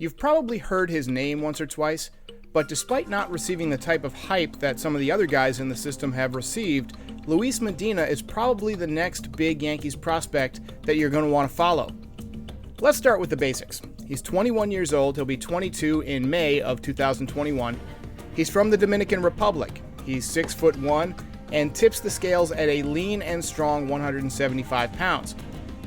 You've probably heard his name once or twice, but despite not receiving the type of hype that some of the other guys in the system have received, Luis Medina is probably the next big Yankees prospect that you're going to want to follow. Let's start with the basics. He's 21 years old. He'll be 22 in May of 2021. He's from the Dominican Republic. He's 6'1" and tips the scales at a lean and strong 175 pounds.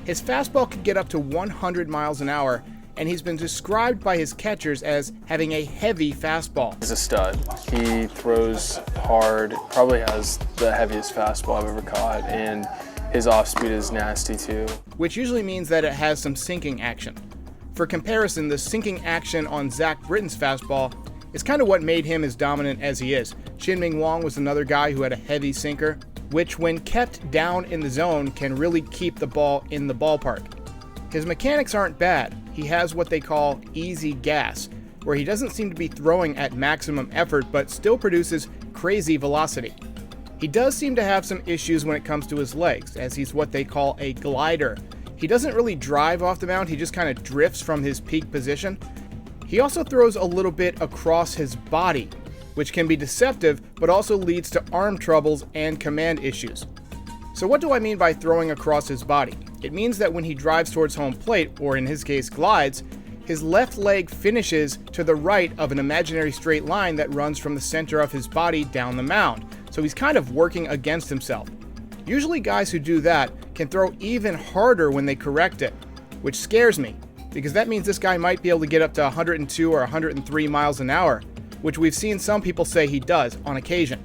His fastball could get up to 100 miles an hour, and he's been described by his catchers as having a heavy fastball. He's a stud. He throws hard, probably has the heaviest fastball I've ever caught, and his off-speed is nasty too. Which usually means that it has some sinking action. For comparison, the sinking action on Zach Britton's fastball is kind of what made him as dominant as he is. Shin-Ming Wong was another guy who had a heavy sinker, which when kept down in the zone can really keep the ball in the ballpark. His mechanics aren't bad. He has what they call easy gas, where he doesn't seem to be throwing at maximum effort but still produces crazy velocity. He does seem to have some issues when it comes to his legs, as he's what they call a glider. He doesn't really drive off the mound, he just kind of drifts from his peak position. He also throws a little bit across his body, which can be deceptive but also leads to arm troubles and command issues. So what do I mean by throwing across his body? It means that when he drives towards home plate, or in his case glides, his left leg finishes to the right of an imaginary straight line that runs from the center of his body down the mound. So he's kind of working against himself. Usually guys who do that can throw even harder when they correct it, which scares me, because that means this guy might be able to get up to 102 or 103 miles an hour, which we've seen some people say he does on occasion.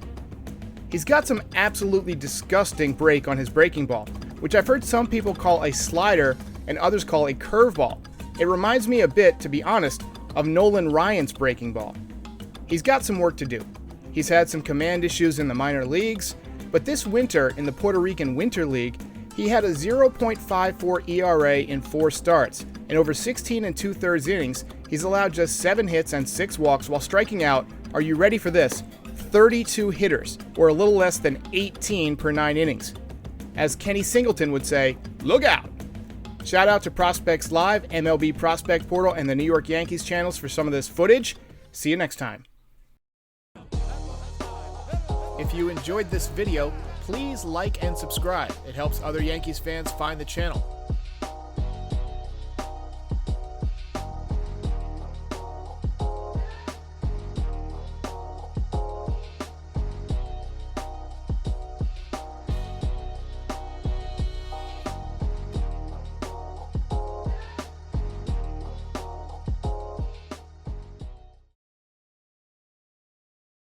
He's got some absolutely disgusting break on his breaking ball, which I've heard some people call a slider and others call a curveball. It reminds me a bit, to be honest, of Nolan Ryan's breaking ball. He's got some work to do. He's had some command issues in the minor leagues, but this winter in the Puerto Rican Winter League, he had a 0.54 ERA in 4 starts, and over 16 2/3 innings, he's allowed just 7 hits and 6 walks while striking out, are you ready for this, 32 hitters, or a little less than 18 per 9 innings. As Kenny Singleton would say, look out! Shout out to Prospects Live, MLB Prospect Portal, and the New York Yankees channels for some of this footage. See you next time. If you enjoyed this video, please like and subscribe. It helps other Yankees fans find the channel.